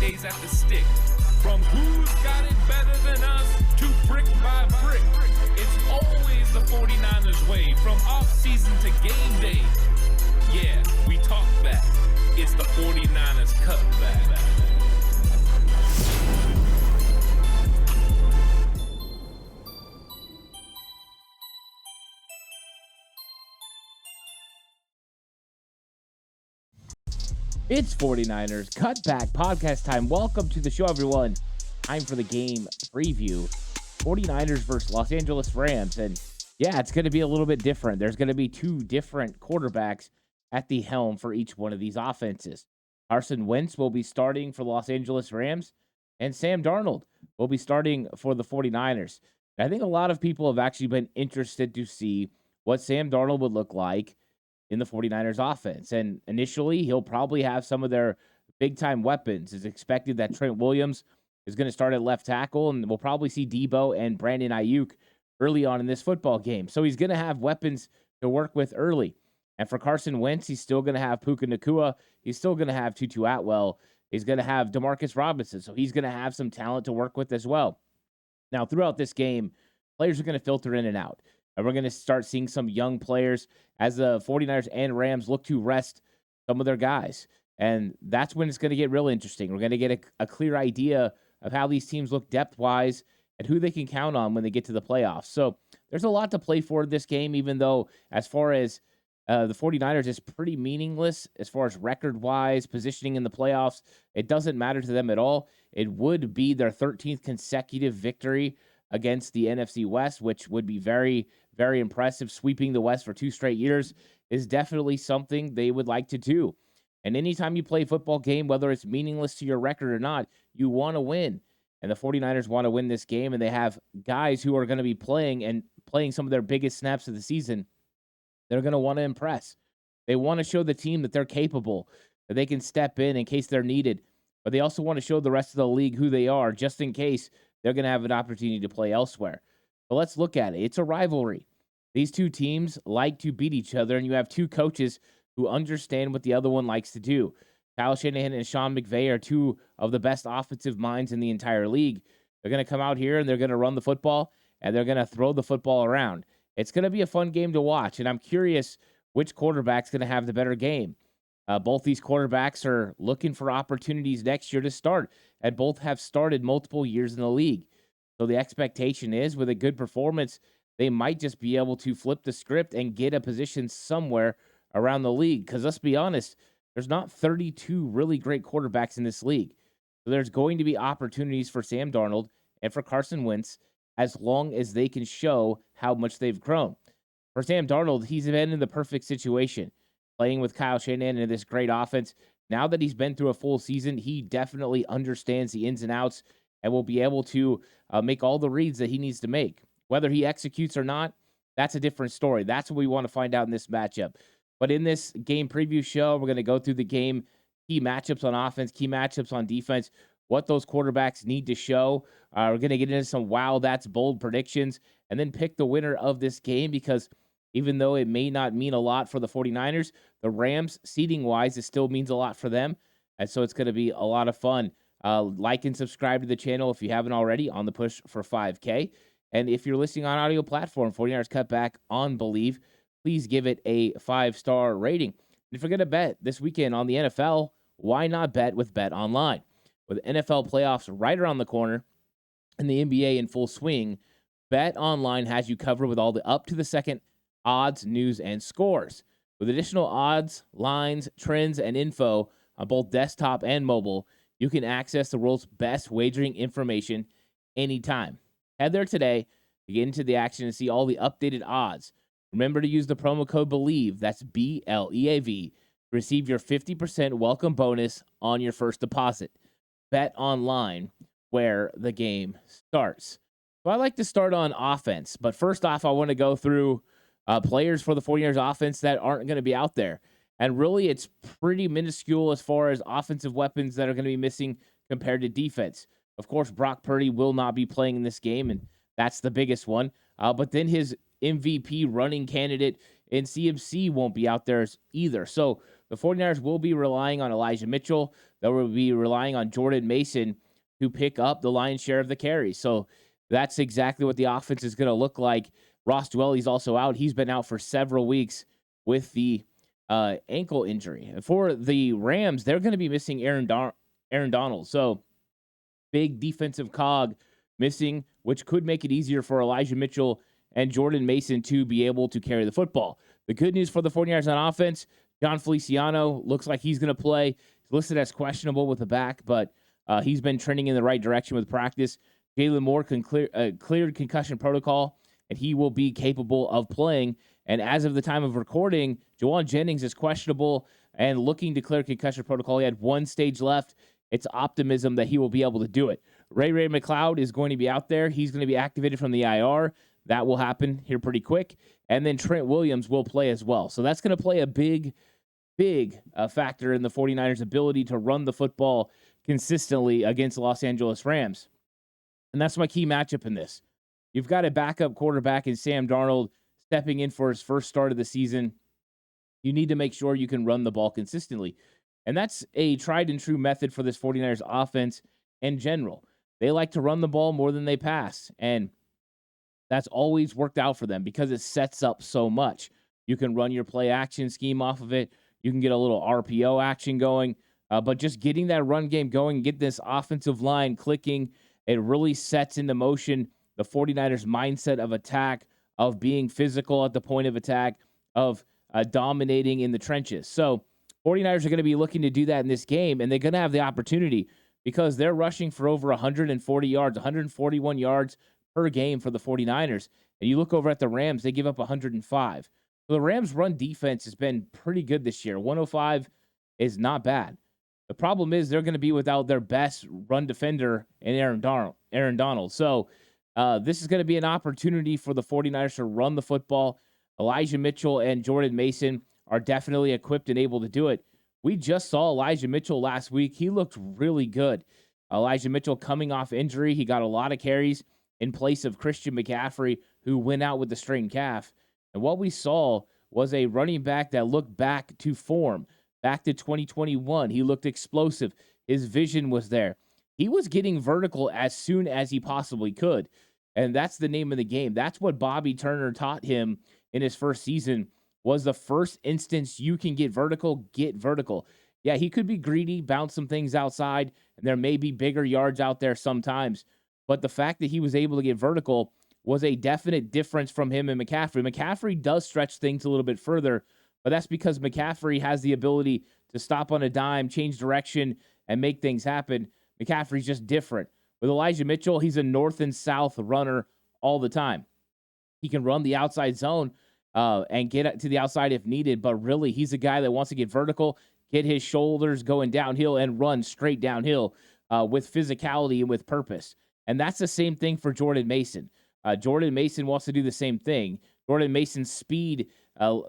days at the stick. From who's got it better than us to brick by brick. It's always the 49ers way, from off-season to game day. Yeah, we talk back. It's the 49ers Cutback. It's 49ers Cutback Podcast time. Welcome to the show, everyone. Time for the game preview. 49ers versus Los Angeles Rams. And yeah, it's going to be a little bit different. There's going to be two different quarterbacks at the helm for each one of these offenses. Carson Wentz will be starting for the Los Angeles Rams, and Sam Darnold will be starting for the 49ers. And I think a lot of people have actually been interested to see what Sam Darnold would look like in the 49ers offense. And initially, he'll probably have some of their big-time weapons. It's expected that Trent Williams is going to start at left tackle, and we'll probably see Debo and Brandon Ayuk early on in this football game. So he's going to have weapons to work with early. And for Carson Wentz, he's still going to have Puka Nacua. He's still going to have Tutu Atwell. He's going to have Demarcus Robinson. So he's going to have some talent to work with as well. Now, throughout this game, players are going to filter in and out. And we're going to start seeing some young players as the 49ers and Rams look to rest some of their guys. And that's when it's going to get real interesting. We're going to get a clear idea of how these teams look depth-wise and who they can count on when they get to the playoffs. So there's a lot to play for this game, even though as far as the 49ers is pretty meaningless as far as record-wise, positioning in the playoffs. It doesn't matter to them at all. It would be their 13th consecutive victory against the NFC West, which would be very, very impressive. Sweeping the West for 2 straight years is definitely something they would like to do. And anytime you play a football game, whether it's meaningless to your record or not, you want to win. And the 49ers want to win this game, and they have guys who are going to be playing some of their biggest snaps of the season. They're going to want to impress. They want to show the team that they're capable, that they can step in case they're needed. But they also want to show the rest of the league who they are, just in case they're going to have an opportunity to play elsewhere. But let's look at it. It's a rivalry. These two teams like to beat each other, and you have two coaches who understand what the other one likes to do. Kyle Shanahan and Sean McVay are two of the best offensive minds in the entire league. They're going to come out here, and they're going to run the football, and they're going to throw the football around. It's going to be a fun game to watch, and I'm curious which quarterback's going to have the better game. Both these quarterbacks are looking for opportunities next year to start, and both have started multiple years in the league. So the expectation is, with a good performance, they might just be able to flip the script and get a position somewhere around the league. Because let's be honest, there's not 32 really great quarterbacks in this league. So there's going to be opportunities for Sam Darnold and for Carson Wentz as long as they can show how much they've grown. For Sam Darnold, he's been in the perfect situation, playing with Kyle Shanahan in this great offense. Now that he's been through a full season, he definitely understands the ins and outs and will be able to make all the reads that he needs to make. Whether he executes or not, that's a different story. That's what we want to find out in this matchup. But in this game preview show, we're going to go through the game, key matchups on offense, key matchups on defense, what those quarterbacks need to show. We're going to get into some that's bold predictions, and then pick the winner of this game, because even though it may not mean a lot for the 49ers, the Rams, seeding-wise, it still means a lot for them. And so it's going to be a lot of fun. Like and subscribe to the channel if you haven't already, on the push for 5K. And if you're listening on audio platform, 49ers Cutback on Believe, please give it a 5-star rating. And if you're going to bet this weekend on the NFL, why not bet with Bet Online? With NFL playoffs right around the corner and the NBA in full swing, Bet Online has you covered with all the up-to-the-second odds, news, and scores. With additional odds, lines, trends, and info on both desktop and mobile, you can access the world's best wagering information anytime. Head there today to get into the action and see all the updated odds. Remember to use the promo code BELIEVE, that's BLEAV, to receive your 50% welcome bonus on your first deposit. Bet Online, where the game starts. So I like to start on offense, but first off, I want to go through players for the 49ers offense that aren't going to be out there. And really, it's pretty minuscule as far as offensive weapons that are going to be missing compared to defense. Of course, Brock Purdy will not be playing in this game, and that's the biggest one. But then his MVP running candidate in CMC won't be out there either. So the 49ers will be relying on Elijah Mitchell. They will be relying on Jordan Mason to pick up the lion's share of the carries. So that's exactly what the offense is going to look like. Ross Dwelly's also out. He's been out for several weeks with the ankle injury. For the Rams, they're going to be missing Aaron Donald. So big defensive cog missing, which could make it easier for Elijah Mitchell and Jordan Mason to be able to carry the football. The good news for the 49ers on offense, John Feliciano looks like he's going to play. He's listed as questionable with the back, but he's been trending in the right direction with practice. Jalen Moore cleared concussion protocol, and he will be capable of playing. And as of the time of recording, Jauan Jennings is questionable and looking to clear concussion protocol. He had one stage left. It's optimism that he will be able to do it. Ray McLeod is going to be out there. He's going to be activated from the IR. That will happen here pretty quick. And then Trent Williams will play as well. So that's going to play a big factor in the 49ers' ability to run the football consistently against the Los Angeles Rams. And that's my key matchup in this. You've got a backup quarterback in Sam Darnold stepping in for his first start of the season. You need to make sure you can run the ball consistently. And that's a tried and true method for this 49ers offense in general. They like to run the ball more than they pass. And that's always worked out for them because it sets up so much. You can run your play action scheme off of it. You can get a little RPO action going. But just getting that run game going, get this offensive line clicking, it really sets into motion the 49ers mindset of attack, of being physical at the point of attack, of dominating in the trenches. So 49ers are going to be looking to do that in this game, and they're going to have the opportunity because they're rushing for over 140 yards, 141 yards per game for the 49ers. And you look over at the Rams, they give up 105. So the Rams' run defense has been pretty good this year. 105 is not bad. The problem is they're going to be without their best run defender in Aaron Donald. So this is going to be an opportunity for the 49ers to run the football. Elijah Mitchell and Jordan Mason are definitely equipped and able to do it. We just saw Elijah Mitchell last week. He looked really good. Elijah Mitchell coming off injury. He got a lot of carries in place of Christian McCaffrey, who went out with the strained calf. And what we saw was a running back that looked back to form, back to 2021. He looked explosive. His vision was there. He was getting vertical as soon as he possibly could. And that's the name of the game. That's what Bobby Turner taught him in his first season, was the first instance you can get vertical, get vertical. Yeah, he could be greedy, bounce some things outside, and there may be bigger yards out there sometimes. But the fact that he was able to get vertical was a definite difference from him and McCaffrey. McCaffrey does stretch things a little bit further, but that's because McCaffrey has the ability to stop on a dime, change direction, and make things happen. McCaffrey's just different. With Elijah Mitchell, he's a north and south runner all the time. He can run the outside zone and get to the outside if needed, but really he's a guy that wants to get vertical, get his shoulders going downhill, and run straight downhill with physicality and with purpose. And that's the same thing for Jordan Mason. Jordan Mason wants to do the same thing. Jordan Mason's speed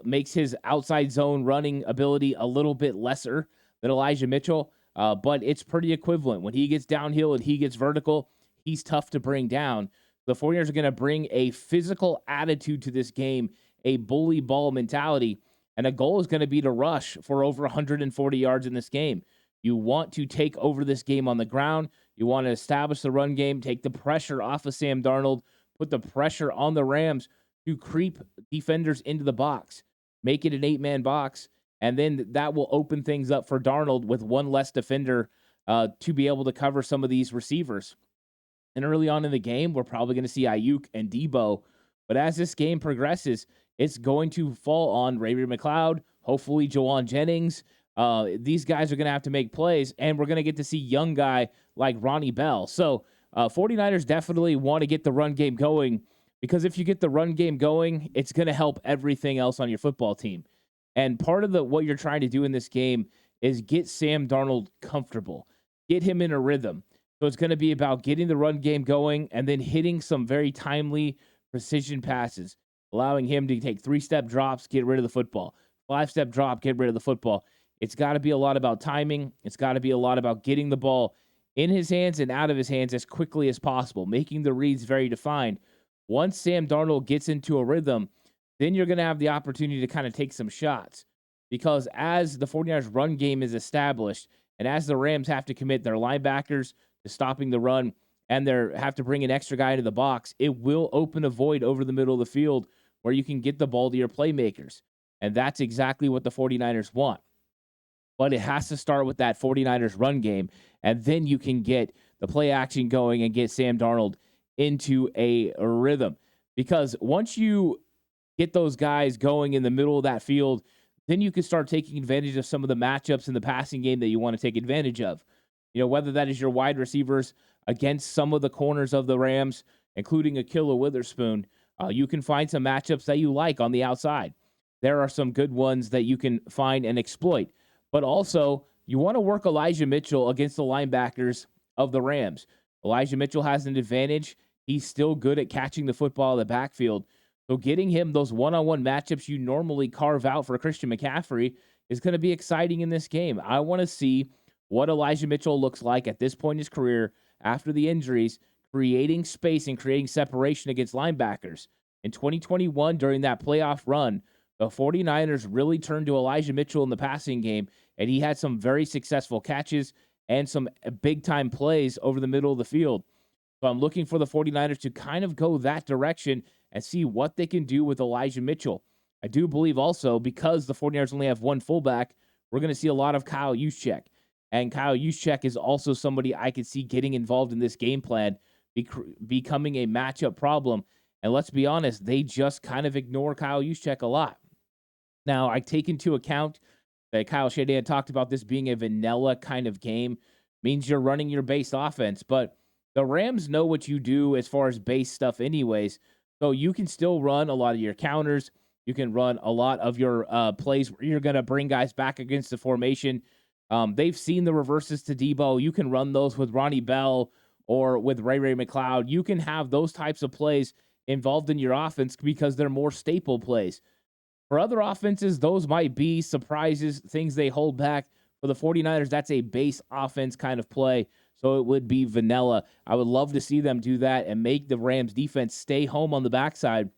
makes his outside zone running ability a little bit lesser than Elijah Mitchell, but it's pretty equivalent. When he gets downhill and he gets vertical, he's tough to bring down. The 49ers are going to bring a physical attitude to this game, a bully ball mentality, and a goal is going to be to rush for over 140 yards in this game. You want to take over this game on the ground. You want to establish the run game, take the pressure off of Sam Darnold, put the pressure on the Rams to creep defenders into the box, make it an 8-man box, and then that will open things up for Darnold with one less defender to be able to cover some of these receivers. And early on in the game, we're probably going to see Ayuk and Debo. But as this game progresses, it's going to fall on Ray McLeod, hopefully Jauan Jennings. These guys are going to have to make plays, and we're going to get to see young guy like Ronnie Bell. So 49ers definitely want to get the run game going, because if you get the run game going, it's going to help everything else on your football team. And part of what you're trying to do in this game is get Sam Darnold comfortable, get him in a rhythm. So it's going to be about getting the run game going and then hitting some very timely precision passes, allowing him to take 3-step drops, get rid of the football, 5-step drop, get rid of the football. It's got to be a lot about timing. It's got to be a lot about getting the ball in his hands and out of his hands as quickly as possible, making the reads very defined. Once Sam Darnold gets into a rhythm, then you're going to have the opportunity to kind of take some shots. because as the 49ers run game is established and as the Rams have to commit their linebackers to stopping the run and they have to bring an extra guy into the box, it will open a void over the middle of the field where you can get the ball to your playmakers. And that's exactly what the 49ers want. But it has to start with that 49ers run game, and then you can get the play action going and get Sam Darnold into a rhythm. Because once you get those guys going in the middle of that field, then you can start taking advantage of some of the matchups in the passing game that you want to take advantage of. Whether that is your wide receivers against some of the corners of the Rams, including Ahkello Witherspoon, you can find some matchups that you like on the outside. There are some good ones that you can find and exploit. But also, you want to work Elijah Mitchell against the linebackers of the Rams. Elijah Mitchell has an advantage. He's still good at catching the football in the backfield. So getting him those one-on-one matchups you normally carve out for Christian McCaffrey is going to be exciting in this game. I want to see what Elijah Mitchell looks like at this point in his career after the injuries, creating space and creating separation against linebackers. In 2021, during that playoff run, the 49ers really turned to Elijah Mitchell in the passing game, and he had some very successful catches and some big-time plays over the middle of the field. So I'm looking for the 49ers to kind of go that direction and see what they can do with Elijah Mitchell. I do believe also, because the 49ers only have one fullback, we're going to see a lot of Kyle Juszczyk. And Kyle Juszczyk is also somebody I could see getting involved in this game plan, becoming a matchup problem. And let's be honest, they just kind of ignore Kyle Juszczyk a lot. Now, I take into account that Kyle Shanahan talked about this being a vanilla kind of game, means you're running your base offense, but the Rams know what you do as far as base stuff anyways, so you can still run a lot of your counters. You can run a lot of your plays where you're going to bring guys back against the formation. They've seen the reverses to Debo. You can run those with Ronnie Bell or with Ray McCloud. You can have those types of plays involved in your offense because they're more staple plays. For other offenses, those might be surprises, things they hold back. For the 49ers, that's a base offense kind of play, so it would be vanilla. I would love to see them do that and make the Rams defense stay home on the backside.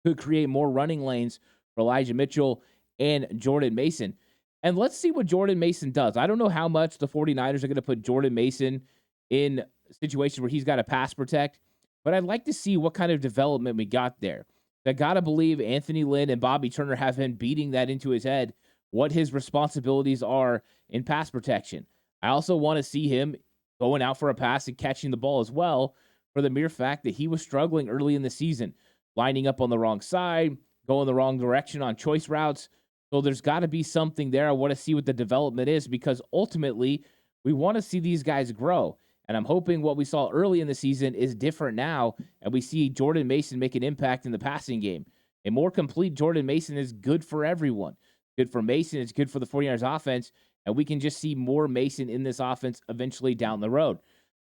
Could create more running lanes for Elijah Mitchell and Jordan Mason. And let's see what Jordan Mason does. I don't know how much the 49ers are going to put Jordan Mason in situations where he's got to pass protect, but I'd like to see what kind of development we got there. I got to believe Anthony Lynn and Bobby Turner have been beating that into his head, what his responsibilities are in pass protection. I also want to see him going out for a pass and catching the ball as well, for the mere fact that he was struggling early in the season, lining up on the wrong side, going the wrong direction on choice routes. So there's got to be something there. I want to see what the development is, because ultimately we want to see these guys grow. And I'm hoping what we saw early in the season is different now, and we see Jordan Mason make an impact in the passing game. A more complete Jordan Mason is good for everyone. Good for Mason, it's good for the 49ers offense, and we can just see more Mason in this offense eventually down the road.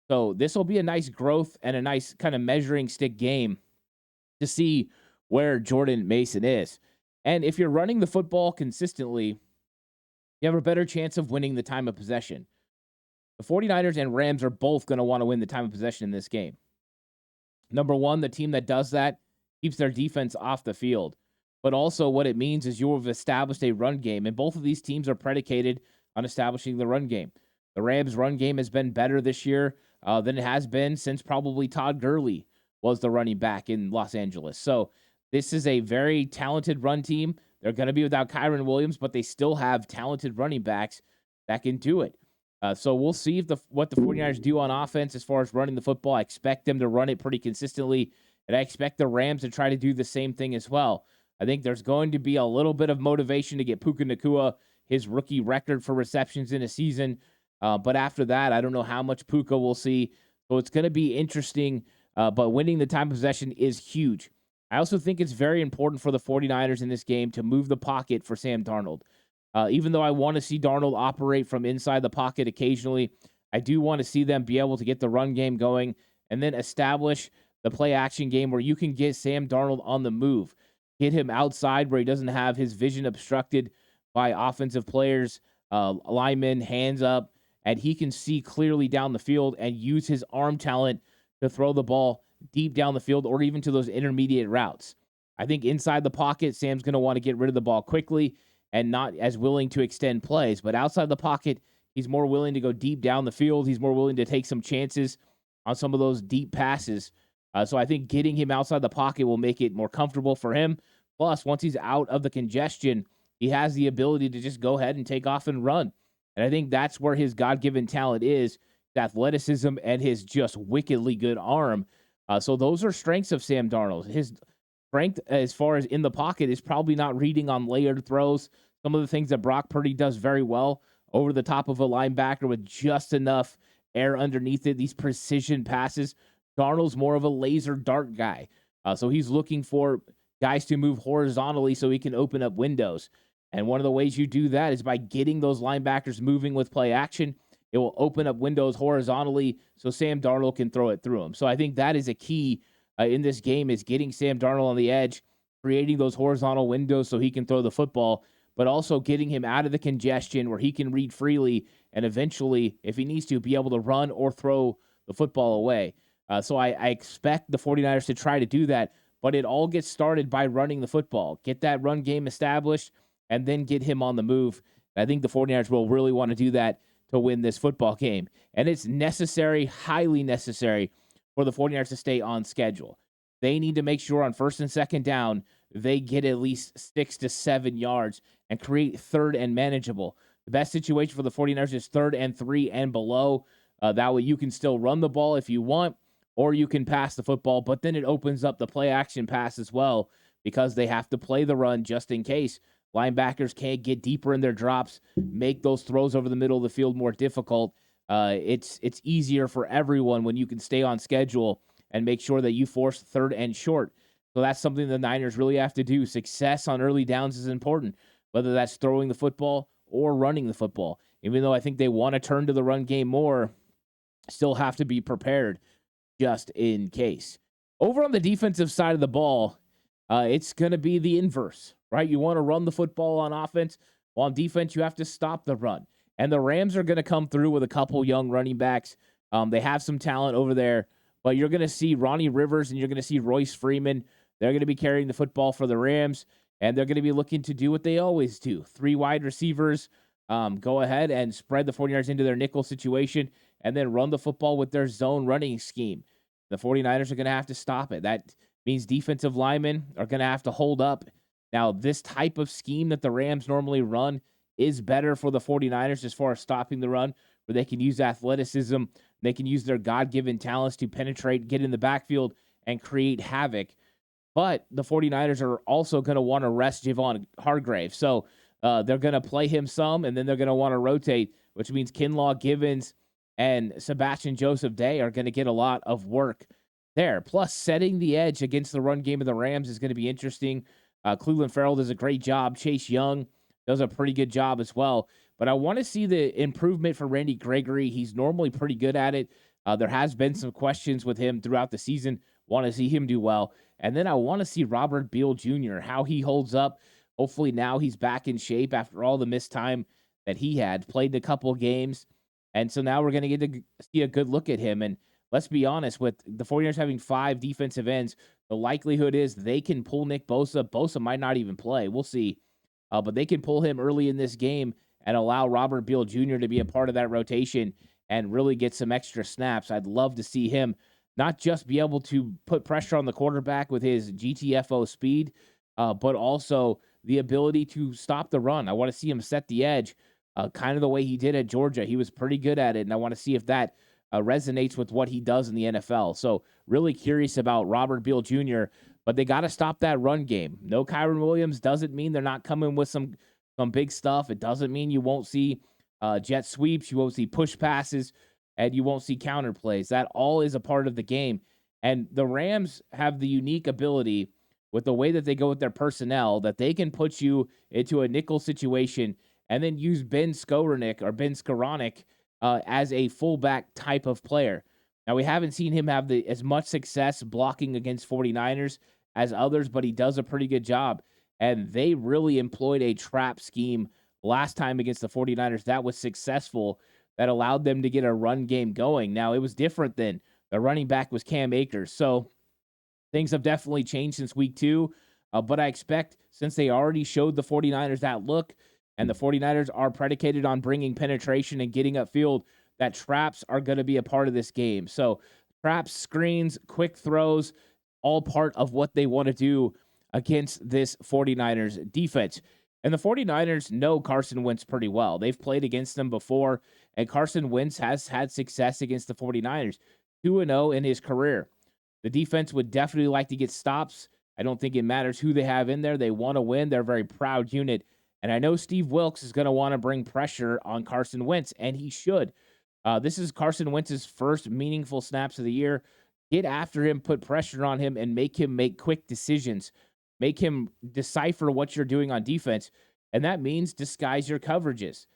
So this will be a nice growth and a nice kind of measuring stick game to see where Jordan Mason is. And if you're running the football consistently, you have a better chance of winning the time of possession. The 49ers and Rams are both going to want to win the time of possession in this game. Number one, the team that does that keeps their defense off the field. But also what it means is you have established a run game, and both of these teams are predicated on establishing the run game. The Rams' run game has been better this year than it has been since probably Todd Gurley was the running back in Los Angeles. So this is a very talented run team. They're going to be without Kyron Williams, but they still have talented running backs that can do it. So we'll see what the 49ers do on offense as far as running the football. I expect them to run it pretty consistently, and I expect the Rams to try to do the same thing as well. I think there's going to be a little bit of motivation to get Puka Nacua his rookie record for receptions in a season. But after that, I don't know how much Puka we'll see. So it's going to be interesting, but winning the time of possession is huge. I also think it's very important for the 49ers in this game to move the pocket for Sam Darnold. Even though I want to see Darnold operate from inside the pocket occasionally, I do want to see them be able to get the run game going and then establish the play action game where you can get Sam Darnold on the move. Get him outside where he doesn't have his vision obstructed by offensive players, linemen, hands up, and he can see clearly down the field and use his arm talent to throw the ball deep down the field or even to those intermediate routes. I think inside the pocket, Sam's going to want to get rid of the ball quickly. and not as willing to extend plays. But outside the pocket, he's more willing to go deep down the field. He's more willing to take some chances on some of those deep passes. So I think getting him outside the pocket will make it more comfortable for him. Plus, once he's out of the congestion, he has the ability to just go ahead and take off and run. And I think that's where his God-given talent is, the athleticism and his just wickedly good arm. So those are strengths of Sam Darnold. His strength as far as in the pocket is probably not reading on layered throws. Some of the things that Brock Purdy does very well over the top of a linebacker with just enough air underneath it, these precision passes. Darnold's more of a laser dart guy. So he's looking for guys to move horizontally so he can open up windows. And one of the ways you do that is by getting those linebackers moving with play action. It will open up windows horizontally so Sam Darnold can throw it through them. So I think that is a key in this game, is getting Sam Darnold on the edge, creating those horizontal windows so he can throw the football, but also getting him out of the congestion where he can read freely and eventually, if he needs to, be able to run or throw the football away. So I expect the 49ers to try to do that, but it all gets started by running the football. Get that run game established, and then get him on the move. I think the 49ers will really want to do that to win this football game. And it's necessary, highly necessary, for the 49ers to stay on schedule. They need to make sure on first and second down, they get at least 6 to 7 yards and create third and manageable. The best situation for the 49ers is 3rd and 3 and below. That way you can still run the ball if you want, or you can pass the football, but then it opens up the play action pass as well, because they have to play the run just in case. Linebackers can't get deeper in their drops, make those throws over the middle of the field more difficult. It's easier for everyone when you can stay on schedule and make sure that you force third and short. So that's something the Niners really have to do. Success on early downs is important, whether that's throwing the football or running the football. Even though I think they want to turn to the run game more, still have to be prepared just in case. Over on the defensive side of the ball, it's going to be the inverse, right? You want to run the football on offense. Well, on defense, you have to stop the run. And the Rams are going to come through with a couple young running backs. They have some talent over there, but you're going to see Ronnie Rivers and you're going to see Royce Freeman. They're going to be carrying the football for the Rams, and they're going to be looking to do what they always do. 3 wide receivers, go ahead and spread the 49ers into their nickel situation, and then run the football with their zone running scheme. The 49ers are going to have to stop it. That means defensive linemen are going to have to hold up. Now, this type of scheme that the Rams normally run is better for the 49ers as far as stopping the run, where they can use athleticism, they can use their God-given talents to penetrate, get in the backfield, and create havoc. But the 49ers are also going to want to rest Javon Hargrave. So they're going to play him some, and then they're going to want to rotate, which means Kinlaw Givens and Sebastian Joseph Day are going to get a lot of work there. Plus, setting the edge against the run game of the Rams is going to be interesting. Cleveland Farrell does a great job. Chase Young does a pretty good job as well. But I want to see the improvement for Randy Gregory. He's normally pretty good at it. There has been some questions with him throughout the season. Want to see him do well. And then I want to see Robert Beal Jr., how he holds up. Hopefully now he's back in shape after all the missed time that he had. Played a couple games. And so now we're going to get to see a good look at him. And let's be honest, with the 49ers having 5 defensive ends, the likelihood is they can pull Nick Bosa. Bosa might not even play. We'll see. But they can pull him early in this game and allow Robert Beal Jr. to be a part of that rotation and really get some extra snaps. I'd love to see him not just be able to put pressure on the quarterback with his GTFO speed, but also the ability to stop the run. I want to see him set the edge, kind of the way he did at Georgia. He was pretty good at it, and I want to see if that resonates with what he does in the NFL. So really curious about Robert Beal Jr., but they got to stop that run game. No Kyron Williams doesn't mean they're not coming with some big stuff. It doesn't mean you won't see jet sweeps, you won't see push passes, and you won't see counter plays. That all is a part of the game. And the Rams have the unique ability with the way that they go with their personnel that they can put you into a nickel situation and then use Ben Skowronek as a fullback type of player. Now, we haven't seen him have as much success blocking against 49ers as others, but he does a pretty good job. And they really employed a trap scheme last time against the 49ers that was successful, that allowed them to get a run game going. Now, it was different then. The running back was Cam Akers. So things have definitely changed since week 2. But I expect, since they already showed the 49ers that look, and the 49ers are predicated on bringing penetration and getting upfield, that traps are going to be a part of this game. So traps, screens, quick throws, all part of what they want to do against this 49ers defense. And the 49ers know Carson Wentz pretty well. They've played against them before, and Carson Wentz has had success against the 49ers, 2-0 in his career. The defense would definitely like to get stops. I don't think it matters who they have in there. They want to win. They're a very proud unit. And I know Steve Wilks is going to want to bring pressure on Carson Wentz, and he should. This is Carson Wentz's first meaningful snaps of the year. Get after him, put pressure on him, and make him make quick decisions. Make him decipher what you're doing on defense, and that means disguise your coverages.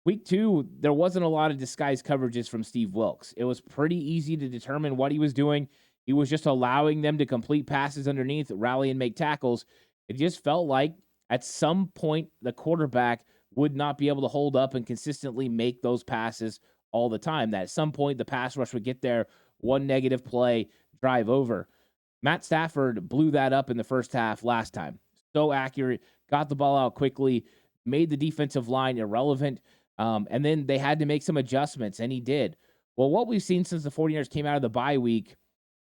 Week 2, there wasn't a lot of disguised coverages from Steve Wilks. It was pretty easy to determine what he was doing. He was just allowing them to complete passes underneath, rally, and make tackles. It just felt like at some point the quarterback would not be able to hold up and consistently make those passes all the time. That at some point the pass rush would get there, one negative play, drive over. Matt Stafford blew that up in the first half last time. So accurate, got the ball out quickly, made the defensive line irrelevant, and then they had to make some adjustments, and he did. Well, what we've seen since the 49ers came out of the bye week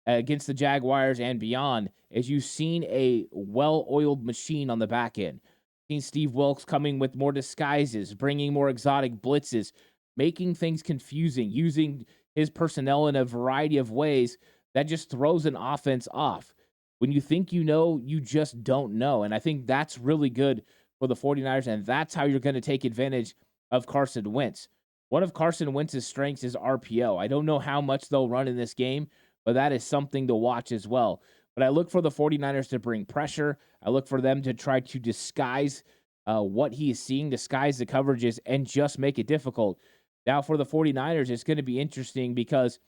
against the Jaguars and beyond is you've seen a well-oiled machine on the back end. Seen Steve Wilks coming with more disguises, bringing more exotic blitzes, making things confusing, using his personnel in a variety of ways that just throws an offense off. When you think you know, you just don't know. And I think that's really good for the 49ers, and that's how you're going to take advantage of Carson Wentz. One of Carson Wentz's strengths is RPO. I don't know how much they'll run in this game, but that is something to watch as well. But I look for the 49ers to bring pressure. I look for them to try to disguise what he is seeing, disguise the coverages, and just make it difficult. Now, for the 49ers, it's going to be interesting because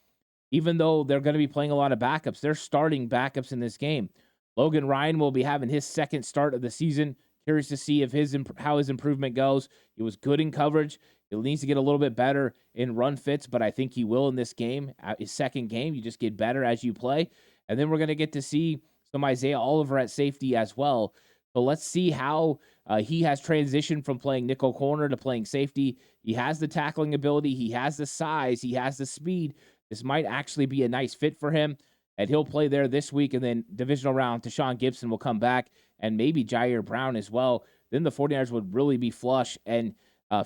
even though they're going to be playing a lot of backups, they're starting backups in this game. Logan Ryan will be having his second start of the season. Curious to see if how his improvement goes. He was good in coverage. He needs to get a little bit better in run fits, but I think he will in this game. His second game, you just get better as you play. And then we're going to get to see some Isaiah Oliver at safety as well. So let's see how he has transitioned from playing nickel corner to playing safety. He has the tackling ability. He has the size. He has the speed. This might actually be a nice fit for him, and he'll play there this week. And then divisional round, Tashawn Gibson will come back, and maybe Jair Brown as well. Then the 49ers would really be flush and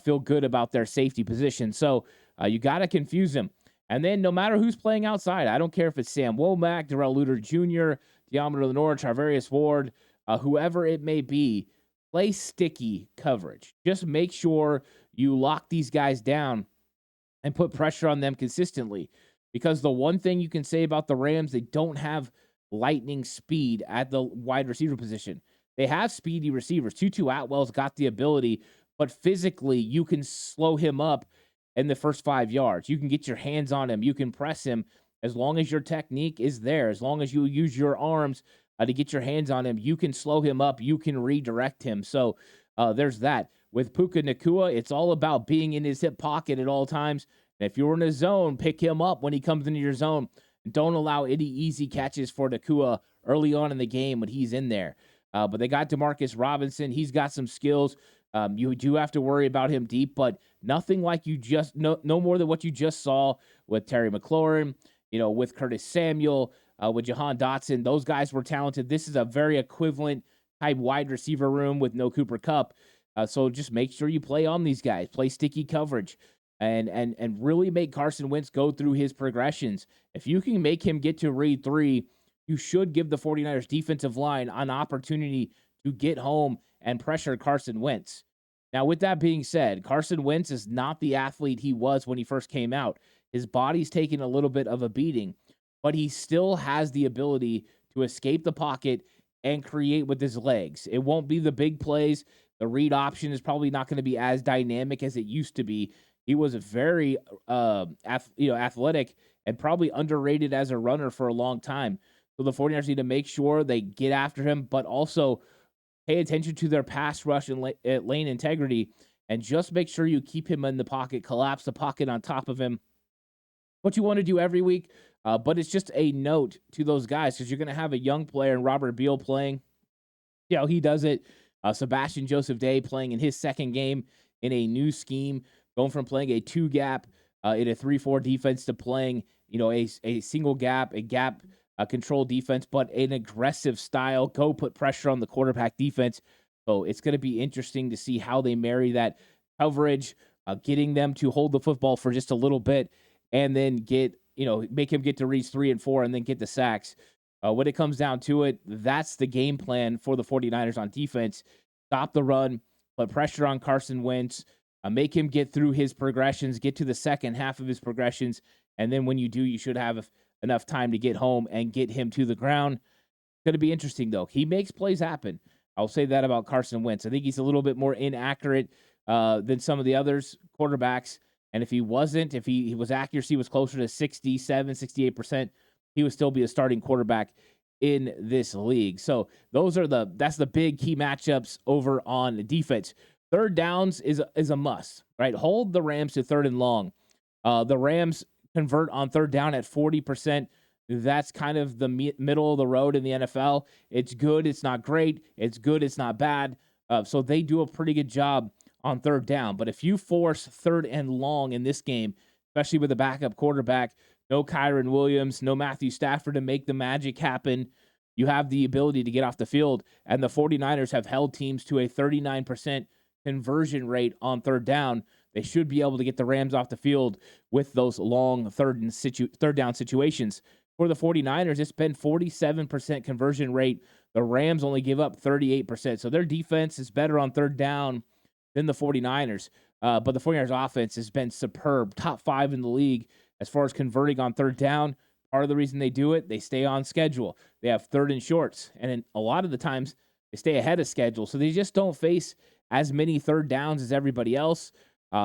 feel good about their safety position. So you got to confuse him. And then no matter who's playing outside, I don't care if it's Sam Womack, Darrell Luter Jr., Deommodore Lenoir, Charvarius Ward, whoever it may be, play sticky coverage. Just make sure you lock these guys down and put pressure on them consistently. Because the one thing you can say about the Rams, they don't have lightning speed at the wide receiver position. They have speedy receivers. Tutu Atwell's got the ability, but physically you can slow him up in the first 5 yards. You can get your hands on him. You can press him as long as your technique is there. As long as you use your arms to get your hands on him, you can slow him up. You can redirect him. So there's that. With Puka Nacua, it's all about being in his hip pocket at all times. And if you're in a zone, pick him up when he comes into your zone. Don't allow any easy catches for Nacua early on in the game when he's in there. But they got Demarcus Robinson. He's got some skills. You do have to worry about him deep, but nothing like no more than what you just saw with Terry McLaurin, with Curtis Samuel, with Jahan Dotson. Those guys were talented. This is a very equivalent type wide receiver room with no Cooper Kupp. So just make sure you play on these guys, play sticky coverage, and really make Carson Wentz go through his progressions. If you can make him get to read 3, you should give the 49ers defensive line an opportunity to get home and pressure Carson Wentz. Now, with that being said, Carson Wentz is not the athlete he was when he first came out. His body's taken a little bit of a beating, but he still has the ability to escape the pocket and create with his legs. It won't be the big plays. The read option is probably not going to be as dynamic as it used to be. He was very athletic and probably underrated as a runner for a long time. So the 49ers need to make sure they get after him, but also pay attention to their pass rush and lane integrity, and just make sure you keep him in the pocket, collapse the pocket on top of him. What you want to do every week, but it's just a note to those guys because you're going to have a young player in Robert Beal playing. see how he does it. Sebastian Joseph Day playing in his second game in a new scheme, going from playing a two gap in a 3-4 defense to playing, a single gap, control defense, but an aggressive style. Go put pressure on the quarterback defense. So it's going to be interesting to see how they marry that coverage, getting them to hold the football for just a little bit, and then make him get to reach 3 and 4 and then get the sacks. When it comes down to it, that's the game plan for the 49ers on defense. Stop the run, put pressure on Carson Wentz, make him get through his progressions, get to the second half of his progressions, and then when you do, you should have enough time to get home and get him to the ground. It's going to be interesting, though. He makes plays happen. I'll say that about Carson Wentz. I think he's a little bit more inaccurate than some of the others quarterbacks. And if his accuracy was closer to 67, 68%, he would still be a starting quarterback in this league. So that's the big key matchups over on the defense. Third downs is a must, right? Hold the Rams to third and long. The Rams convert on third down at 40%. That's kind of the middle of the road in the NFL. It's good. It's not great. It's good. It's not bad. So they do a pretty good job on third down. But if you force third and long in this game, especially with a backup quarterback, no Kyron Williams, no Matthew Stafford to make the magic happen, you have the ability to get off the field. And the 49ers have held teams to a 39% conversion rate on third down. They should be able to get the Rams off the field with those long third down situations. For the 49ers, it's been 47% conversion rate. The Rams only give up 38%. So their defense is better on third down than the 49ers. But the 49ers offense has been superb, top 5 in the league as far as converting on third down. Part of the reason they do it, they stay on schedule. They have third and shorts. And a lot of the times, they stay ahead of schedule. So they just don't face as many third downs as everybody else.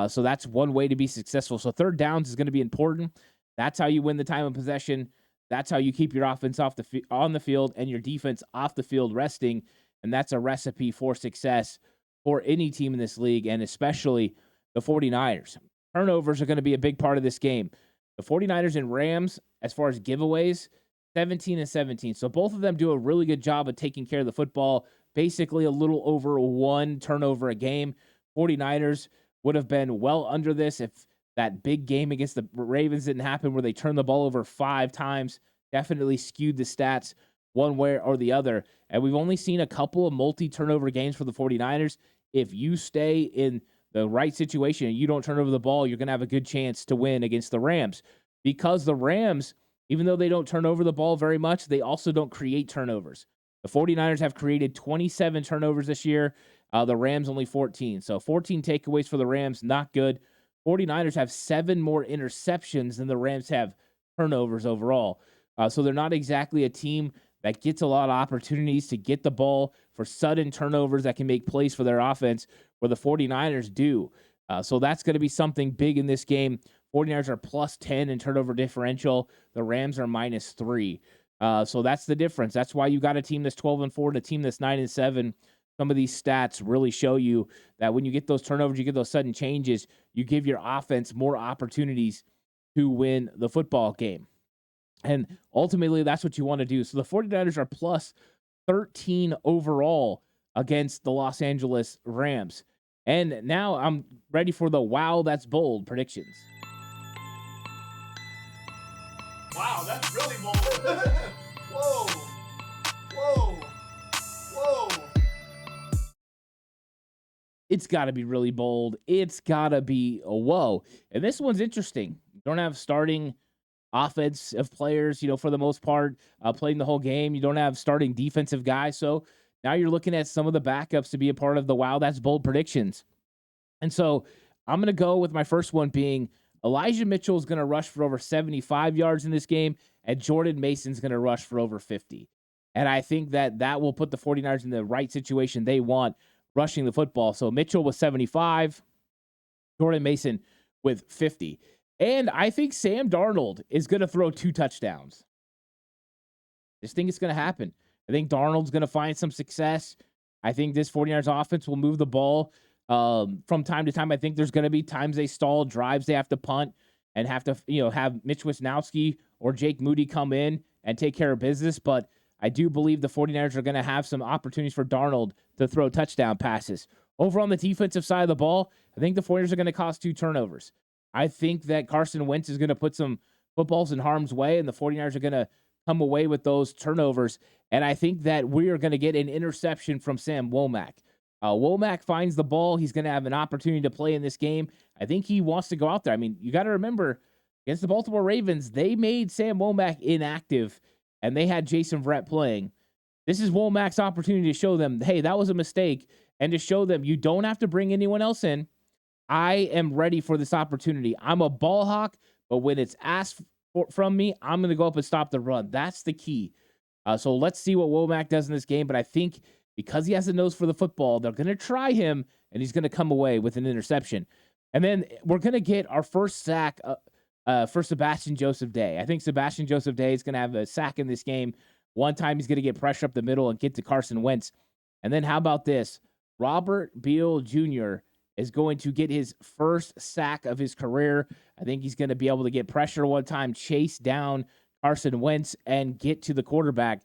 So that's one way to be successful. So third downs is going to be important. That's how you win the time of possession. That's how you keep your offense on the field and your defense off the field resting. And that's a recipe for success for any team in this league, and especially the 49ers. Turnovers are going to be a big part of this game. The 49ers and Rams, as far as giveaways, 17 and 17. So both of them do a really good job of taking care of the football, basically a little over one turnover a game. 49ers would have been well under this if that big game against the Ravens didn't happen where they turned the ball over 5 times. Definitely skewed the stats one way or the other. And we've only seen a couple of multi-turnover games for the 49ers. If you stay in the right situation and you don't turn over the ball, you're going to have a good chance to win against the Rams. Because the Rams, even though they don't turn over the ball very much, they also don't create turnovers. The 49ers have created 27 turnovers this year. The Rams only 14. So 14 takeaways for the Rams, not good. 49ers have 7 more interceptions than the Rams have turnovers overall. So they're not exactly a team that gets a lot of opportunities to get the ball for sudden turnovers that can make plays for their offense, where the 49ers do. So that's going to be something big in this game. 49ers are plus 10 in turnover differential. The Rams are minus 3. So that's the difference. That's why you got a team that's 12 and 4 and a team that's 9 and 7. Some of these stats really show you that when you get those turnovers, you get those sudden changes, you give your offense more opportunities to win the football game. And ultimately, that's what you want to do. So the 49ers are plus 13 overall against the Los Angeles Rams. And now I'm ready for the wow, that's bold predictions. Wow, that's really bold. Whoa. Whoa. Whoa. It's got to be really bold. It's got to be a whoa. And this one's interesting. You don't have starting offensive players, for the most part, playing the whole game. You don't have starting defensive guys. So now you're looking at some of the backups to be a part of the wow, that's bold predictions. And so I'm going to go with my first one being Elijah Mitchell is going to rush for over 75 yards in this game, and Jordan Mason's going to rush for over 50. And I think that will put the 49ers in the right situation they want rushing the football. So Mitchell with 75, Jordan Mason with 50. And I think Sam Darnold is going to throw 2 touchdowns. Just think it's going to happen. I think Darnold's going to find some success. I think this 49ers offense will move the ball from time to time. I think there's going to be times they stall drives they have to punt and have to, have Mitch Wisnowski or Jake Moody come in and take care of business. But I do believe the 49ers are going to have some opportunities for Darnold to throw touchdown passes. Over on the defensive side of the ball, I think the 49ers are going to cause 2 turnovers. I think that Carson Wentz is going to put some footballs in harm's way, and the 49ers are going to come away with those turnovers. And I think that we are going to get an interception from Sam Womack. Womack finds the ball. He's going to have an opportunity to play in this game. I think he wants to go out there. I mean, you got to remember, against the Baltimore Ravens, they made Sam Womack inactive, and they had Jason Verrett playing. This is Womack's opportunity to show them, hey, that was a mistake, and to show them you don't have to bring anyone else in. I am ready for this opportunity. I'm a ball hawk, but when it's asked from me, I'm going to go up and stop the run. That's the key. So let's see what Womack does in this game, but I think because he has a nose for the football, they're going to try him, and he's going to come away with an interception. And then we're going to get our first sack for Sebastian Joseph Day. I think Sebastian Joseph Day is going to have a sack in this game. One time he's going to get pressure up the middle and get to Carson Wentz. And then how about this? Robert Beal Jr. is going to get his first sack of his career. I think he's going to be able to get pressure one time, chase down Carson Wentz, and get to the quarterback.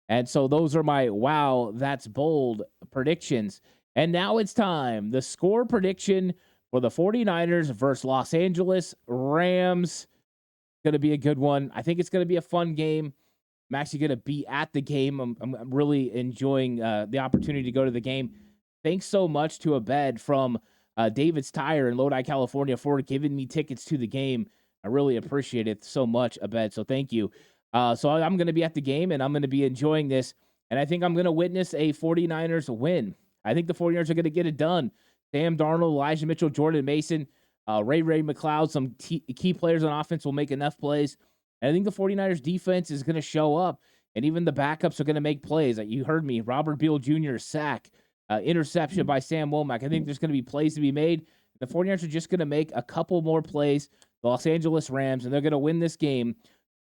And so those are my wow, that's bold predictions. And now it's time. The score prediction for the 49ers versus Los Angeles Rams. Going to be a good one. I think it's going to be a fun game. I'm actually going to be at the game. I'm really enjoying the opportunity to go to the game. Thanks so much to Abed from David's Tire in Lodi, California, for giving me tickets to the game. I really appreciate it so much, Abed. So thank you. So I'm going to be at the game, and I'm going to be enjoying this. And I think I'm going to witness a 49ers win. I think the 49ers are going to get it done. Sam Darnold, Elijah Mitchell, Jordan Mason, Ray McLeod, some key players on offense will make enough plays. And I think the 49ers defense is going to show up, and even the backups are going to make plays. You heard me, Robert Beal Jr. sack, interception by Sam Womack. I think there's going to be plays to be made. The 49ers are just going to make a couple more plays, the Los Angeles Rams, and they're going to win this game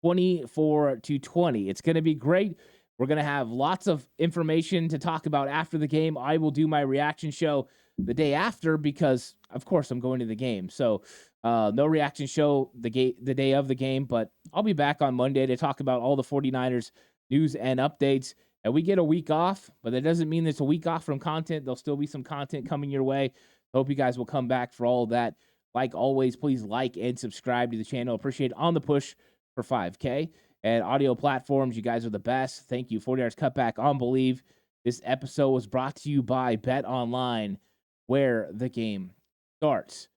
24-20. It's going to be great. We're going to have lots of information to talk about after the game. I will do my reaction show the day after because, of course, I'm going to the game. So no reaction show the day of the game, but I'll be back on Monday to talk about all the 49ers news and updates. And we get a week off, but that doesn't mean it's a week off from content. There'll still be some content coming your way. Hope you guys will come back for all of that. Like always, please like and subscribe to the channel. Appreciate it. On the push for 5K. And audio platforms, you guys are the best. Thank you. 49ers Cutback on Believe. This episode was brought to you by Bet Online, where the game starts.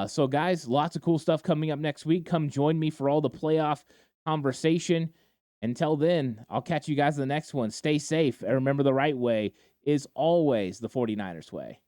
So, guys, lots of cool stuff coming up next week. Come join me for all the playoff conversation. Until then, I'll catch you guys in the next one. Stay safe. And remember, the right way is always the 49ers way.